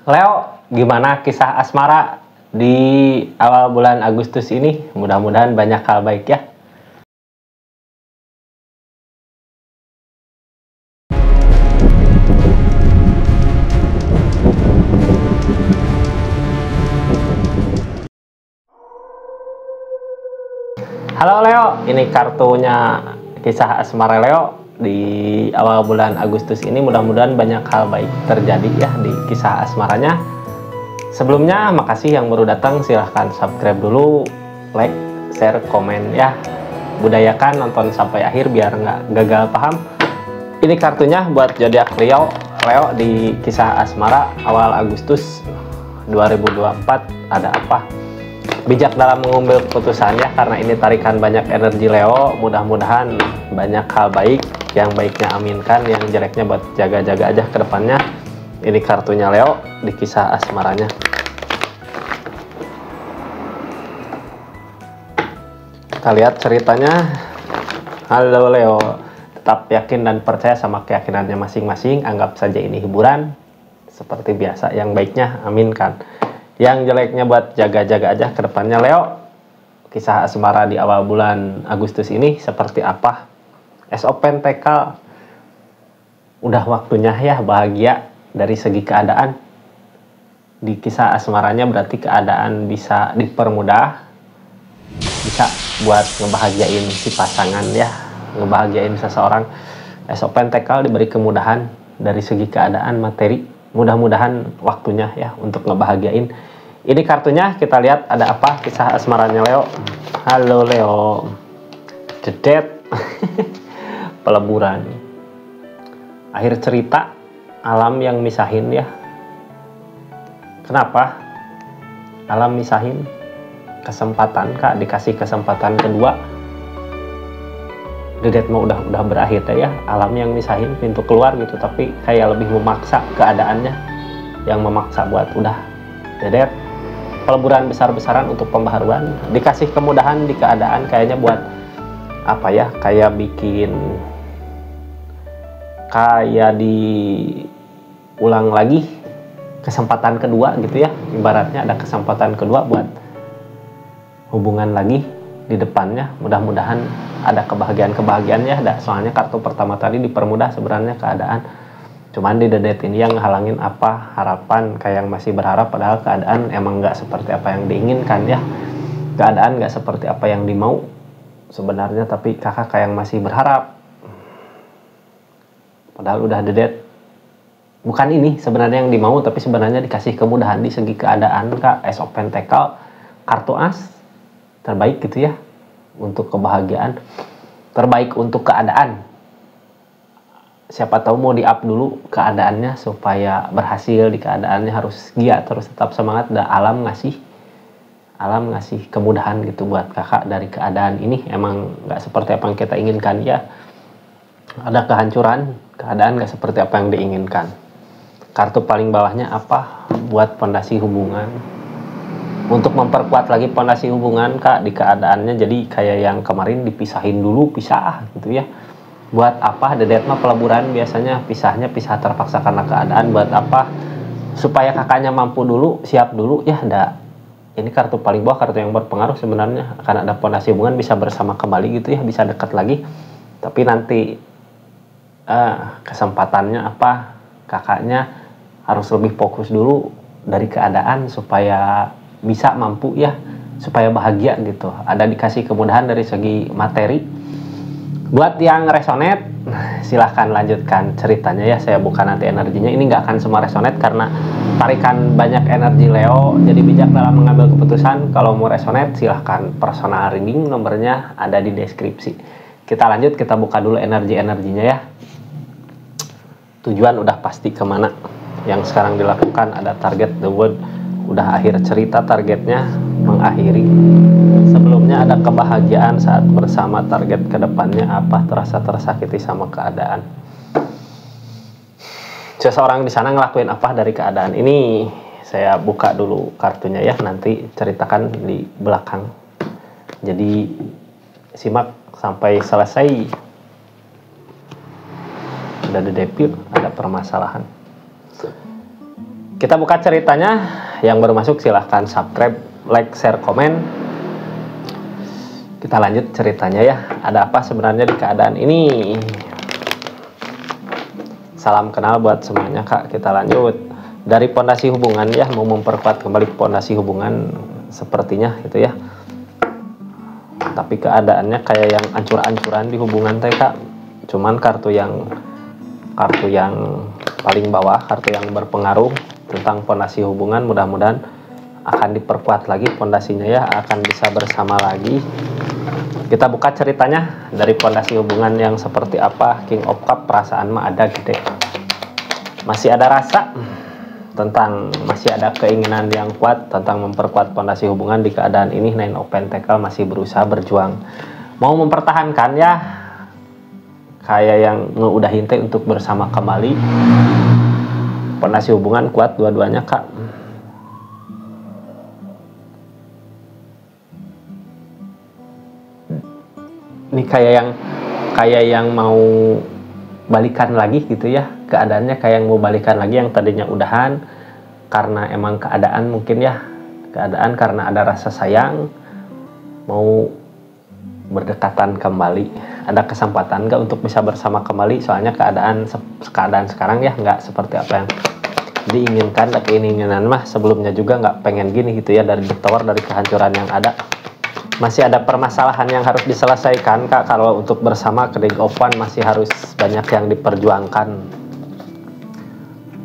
Leo, gimana kisah asmara di awal bulan Agustus ini? Mudah-mudahan banyak hal baik ya. Halo Leo, ini kartunya kisah asmara Leo di awal bulan Agustus ini. Mudah-mudahan banyak hal baik terjadi ya di kisah asmaranya. Sebelumnya makasih yang baru datang, silahkan subscribe dulu, like, share, komen ya. Budayakan nonton sampai akhir biar nggak gagal paham. Ini kartunya buat zodiak Leo di kisah asmara awal Agustus 2024. Ada apa? Bijak dalam mengambil keputusan ya, karena ini tarikan banyak energi Leo. Mudah-mudahan banyak hal baik, yang baiknya aminkan, yang jeleknya buat jaga-jaga aja ke depannya. Ini kartunya Leo di kisah asmaranya. Kita lihat ceritanya. Halo Leo, tetap yakin dan percaya sama keyakinannya masing-masing. Anggap saja ini hiburan. Seperti biasa, yang baiknya aminkan, yang jeleknya buat jaga-jaga aja ke depannya. Leo, kisah asmara di awal bulan Agustus ini seperti apa? SO Pentakel, udah waktunya ya bahagia dari segi keadaan. Di kisah asmaranya berarti keadaan bisa dipermudah, bisa buat ngebahagiain si pasangan ya, ngebahagiain seseorang. SO Pentakel diberi kemudahan dari segi keadaan materi. Mudah-mudahan waktunya ya untuk ngebahagiain. Ini kartunya, kita lihat ada apa kisah asmaranya Leo. Halo Leo, The Death. Peleburan, akhir cerita, alam yang misahin ya. Kenapa alam misahin? Kesempatan kak, dikasih kesempatan kedua. The Death mah udah berakhir ya, alam yang misahin, pintu keluar gitu, tapi kayak lebih memaksa keadaannya, yang memaksa buat udah The Death. Peleburan besar-besaran untuk pembaharuan, dikasih kemudahan di keadaan, kayaknya buat apa ya, kayak bikin, kayak diulang lagi kesempatan kedua gitu ya, ibaratnya ada kesempatan kedua buat hubungan lagi di depannya. Mudah-mudahan ada kebahagiaan ya. Soalnya kartu pertama tadi dipermudah sebenarnya keadaan, cuman di The Death ini yang halangin apa, harapan, kayak yang masih berharap, padahal keadaan emang nggak seperti apa yang diinginkan ya. Keadaan nggak seperti apa yang dimau sebenarnya, tapi kakak kayak yang masih berharap, padahal udah The Death. Bukan ini sebenarnya yang dimau, tapi sebenarnya dikasih kemudahan di segi keadaan kak. Ace of Pentacle, kartu as terbaik gitu ya, untuk kebahagiaan, terbaik untuk keadaan. Siapa tahu mau di-up dulu keadaannya supaya berhasil di keadaannya, harus giat terus, tetap semangat. Dan alam ngasih kemudahan gitu buat kakak dari keadaan ini. Emang nggak seperti apa yang kita inginkan ya, ada kehancuran, keadaan nggak seperti apa yang diinginkan. Kartu paling bawahnya apa? Buat pondasi hubungan, untuk memperkuat lagi pondasi hubungan kak di keadaannya. Jadi kayak yang kemarin dipisahin dulu, pisah gitu ya. Buat apa? The Death mah peleburan, biasanya pisah terpaksa karena keadaan. Buat apa? Supaya kakaknya mampu dulu, siap dulu ya. Ini kartu paling bawah, kartu yang berpengaruh sebenarnya, akan ada pondasi hubungan, bisa bersama kembali gitu ya, bisa dekat lagi. Tapi nanti kesempatannya apa? Kakaknya harus lebih fokus dulu dari keadaan supaya bisa mampu ya, supaya bahagia gitu. Ada dikasih kemudahan dari segi materi. Buat yang resonate, silahkan lanjutkan ceritanya ya. Saya bukan nanti energinya, ini nggak akan semua resonate karena tarikan banyak energi Leo, jadi bijak dalam mengambil keputusan. Kalau mau resonate silahkan personal reading, nomornya ada di deskripsi. Kita lanjut, kita buka dulu energinya ya. Tujuan udah pasti kemana. Yang sekarang dilakukan ada target the world, udah akhir cerita, targetnya mengakhiri. Sebelumnya ada kebahagiaan saat bersama, target kedepannya apa? Terasa tersakiti sama keadaan. Seseorang di sana ngelakuin apa dari keadaan ini? Saya buka dulu kartunya ya, nanti ceritakan di belakang. Jadi simak sampai selesai. Ada The Devil, ada permasalahan. Kita buka ceritanya. Yang baru masuk silahkan subscribe, like, share, komen. Kita lanjut ceritanya ya. Ada apa sebenarnya di keadaan ini? Salam kenal buat semuanya Kak. Kita lanjut dari pondasi hubungan ya, mau memperkuat kembali pondasi hubungan sepertinya gitu ya. Tapi keadaannya kayak yang ancur-ancuran di hubungan teh Kak. Cuman kartu yang paling bawah, kartu yang berpengaruh tentang pondasi hubungan, mudah-mudahan akan diperkuat lagi pondasinya ya, akan bisa bersama lagi. Kita buka ceritanya dari pondasi hubungan yang seperti apa. King of Cup, perasaan mah ada gede, masih ada rasa tentang, masih ada keinginan yang kuat tentang memperkuat pondasi hubungan di keadaan ini. Nine of Pentacles masih berusaha berjuang, mau mempertahankan ya, kayak yang udah hinte untuk bersama kembali. Pondasi hubungan kuat dua-duanya Kak. Ini kayak yang mau balikan lagi gitu ya, keadaannya kayak yang mau balikan lagi, yang tadinya udahan karena emang keadaan mungkin ya, keadaan karena ada rasa sayang, mau berdekatan kembali. Ada kesempatan nggak untuk bisa bersama kembali? Soalnya keadaan sekarang ya nggak seperti apa yang diinginkan. Tapi keinginan mah sebelumnya juga nggak pengen gini gitu ya, dari tower, dari kehancuran yang ada. Masih ada permasalahan yang harus diselesaikan Kak. Kalau untuk bersama King of Wands masih harus banyak yang diperjuangkan,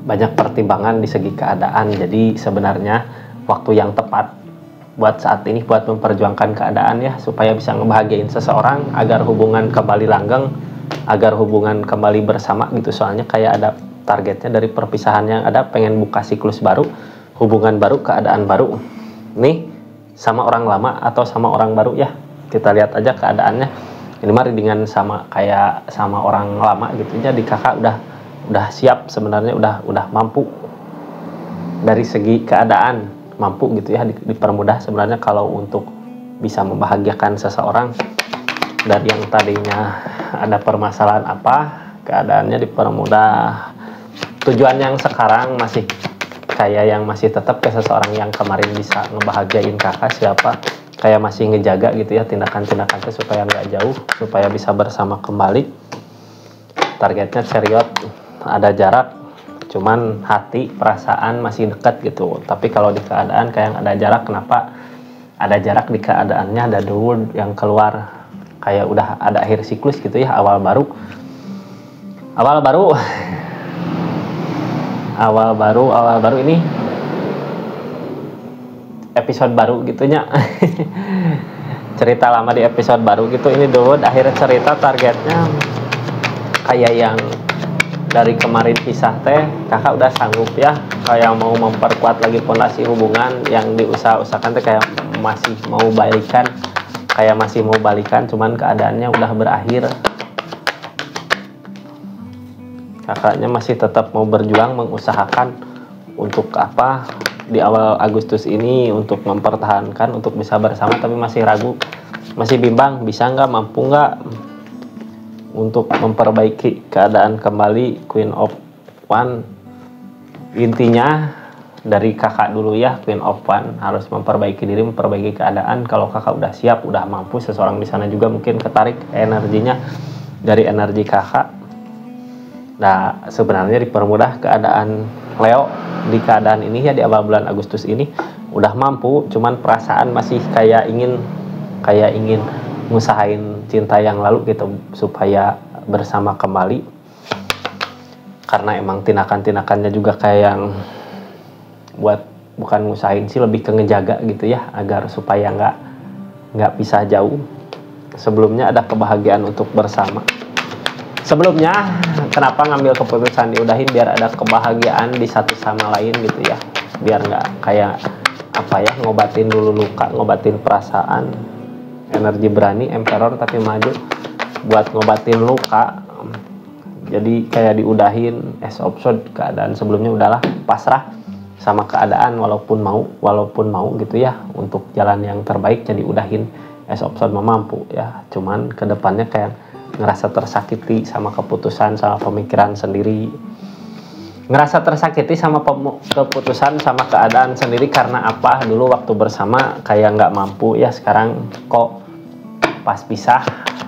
banyak pertimbangan di segi keadaan. Jadi sebenarnya waktu yang tepat buat saat ini buat memperjuangkan keadaan ya, supaya bisa ngebahagiain seseorang agar hubungan kembali langgeng, agar hubungan kembali bersama gitu. Soalnya kayak ada targetnya dari perpisahan yang ada, pengen buka siklus baru, hubungan baru, keadaan baru nih, sama orang lama atau sama orang baru ya. Kita lihat aja keadaannya. Ini mah readingan sama kayak sama orang lama gitu. Jadi Kakak udah siap sebenarnya, udah mampu dari segi keadaan, mampu gitu ya, dipermudah sebenarnya kalau untuk bisa membahagiakan seseorang. Dari yang tadinya ada permasalahan apa, keadaannya dipermudah. Tujuan yang sekarang masih kayak yang masih tetap ke seseorang yang kemarin bisa ngebahagiain Kakak siapa, kayak masih ngejaga gitu ya tindakan-tindakannya supaya nggak jauh, supaya bisa bersama kembali. Targetnya Chariot, ada jarak, cuman hati, perasaan masih dekat gitu. Tapi kalau di keadaan kayak ada jarak. Kenapa ada jarak di keadaannya? Ada dulu yang keluar kayak udah ada akhir siklus gitu ya, awal baru awal baru ini episode baru gitunya. Cerita lama di episode baru gitu. Ini dulu akhir cerita, targetnya kayak yang dari kemarin pisah teh Kakak udah sanggup ya, kayak mau memperkuat lagi pondasi hubungan yang diusaha-usahakan teh, kayak masih mau balikan, cuman keadaannya udah berakhir. Kakaknya masih tetap mau berjuang, mengusahakan untuk apa di awal Agustus ini untuk mempertahankan, untuk bisa bersama, tapi masih ragu, masih bimbang, bisa nggak, mampu nggak untuk memperbaiki keadaan kembali. Queen of Wands intinya dari Kakak dulu ya. Queen of Wands harus memperbaiki diri, memperbaiki keadaan. Kalau Kakak udah siap, udah mampu, seseorang di sana juga mungkin ketarik energinya dari energi Kakak. Nah, sebenarnya dipermudah keadaan Leo di keadaan ini ya, di awal bulan Agustus ini udah mampu, cuman perasaan masih kayak ingin ngusahain cinta yang lalu gitu supaya bersama kembali. Karena emang tindakannya juga kayak yang buat, bukan ngusahain sih, lebih ke ngejaga gitu ya, agar supaya nggak pisah jauh. Sebelumnya ada kebahagiaan untuk bersama. Sebelumnya kenapa ngambil keputusan diudahin, biar ada kebahagiaan di satu sama lain gitu ya, biar nggak kayak apa ya, ngobatin dulu luka, ngobatin perasaan. Energi berani, Emperor tapi maju buat ngobatin luka. Jadi kayak diudahin, Ace of Swords, keadaan sebelumnya udahlah pasrah sama keadaan, walaupun mau gitu ya, untuk jalan yang terbaik. Jadi udahin, Ace of Swords mampu ya, cuman kedepannya kayak ngerasa tersakiti sama keputusan, sama pemikiran sendiri, ngerasa tersakiti sama keputusan sama keadaan sendiri karena apa, dulu waktu bersama kayak nggak mampu ya, sekarang kok pas pisah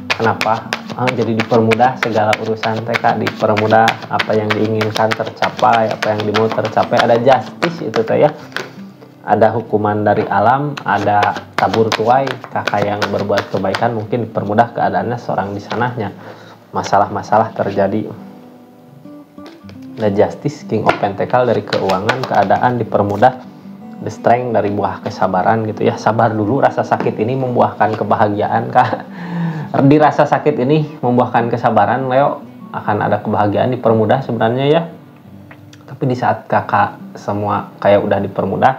kenapa jadi dipermudah segala urusan TK, dipermudah apa yang diinginkan tercapai, apa yang dimau tercapai, ada justice itu teh ya, ada hukuman dari alam, ada tabur tuai kakak yang berbuat kebaikan mungkin dipermudah keadaannya seorang di sananya, masalah-masalah terjadi. The Justice, King of Pentacle dari keuangan, keadaan dipermudah, The Strength dari buah kesabaran gitu ya. Sabar dulu, rasa sakit ini membuahkan kebahagiaan Kak. Di rasa sakit ini membuahkan kesabaran, Leo, akan ada kebahagiaan dipermudah sebenarnya ya. Tapi di saat kakak semua kayak udah dipermudah,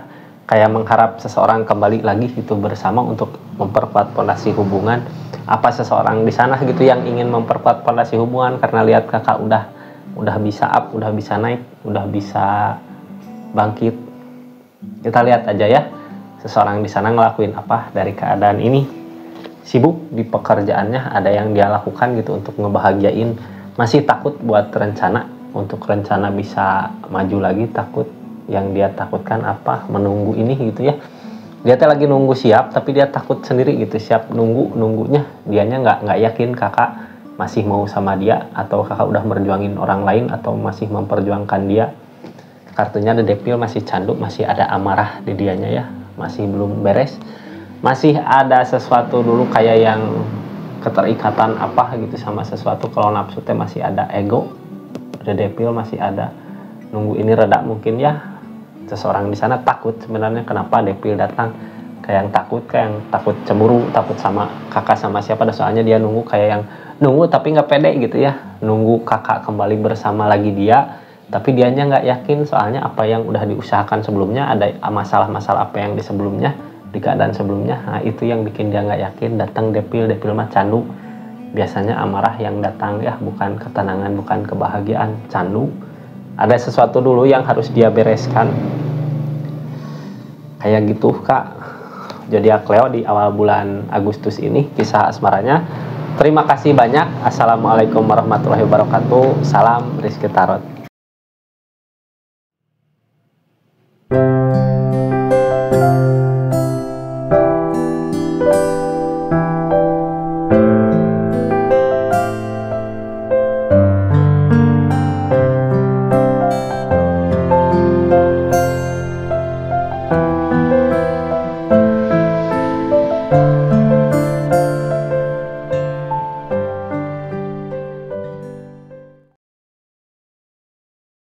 kayak mengharap seseorang kembali lagi gitu bersama untuk memperkuat fondasi hubungan. Apa seseorang di sana gitu yang ingin memperkuat fondasi hubungan karena lihat kakak udah bisa up, udah bisa naik, udah bisa bangkit. Kita lihat aja ya, seseorang di sana ngelakuin apa dari keadaan ini. Sibuk di pekerjaannya, ada yang dia lakukan gitu untuk ngebahagiain. Masih takut buat rencana, untuk rencana bisa maju lagi, takut. Yang dia takutkan apa, menunggu ini gitu ya. Dia tuh lagi nunggu siap, tapi dia takut sendiri gitu, siap nunggunya. Dianya nggak yakin kakak masih mau sama dia, atau kakak udah merjuangin orang lain, atau masih memperjuangkan dia. Kartunya The Devil masih candu, masih ada amarah di dianya ya, masih belum beres, masih ada sesuatu dulu kayak yang keterikatan apa gitu sama sesuatu. Kalau nafsu teh masih ada ego, The Devil masih ada, nunggu ini reda mungkin ya. Seseorang di sana takut sebenarnya kenapa Devil datang, kayak yang takut cemburu, takut sama kakak sama siapa, soalnya dia nunggu kayak yang nunggu tapi nggak pede gitu ya, nunggu kakak kembali bersama lagi dia, tapi dianya nggak yakin soalnya apa yang udah diusahakan sebelumnya, ada masalah-masalah apa yang di sebelumnya, di keadaan sebelumnya. Nah itu yang bikin dia nggak yakin. Datang Devil mah candu, biasanya amarah yang datang ya, bukan ketenangan, bukan kebahagiaan, candu. Ada sesuatu dulu yang harus dia bereskan kayak gitu Kak. Zodiak Leo di awal bulan Agustus ini kisah asmaranya. Terima kasih banyak. Assalamualaikum warahmatullahi wabarakatuh. Salam Rizky Tarot.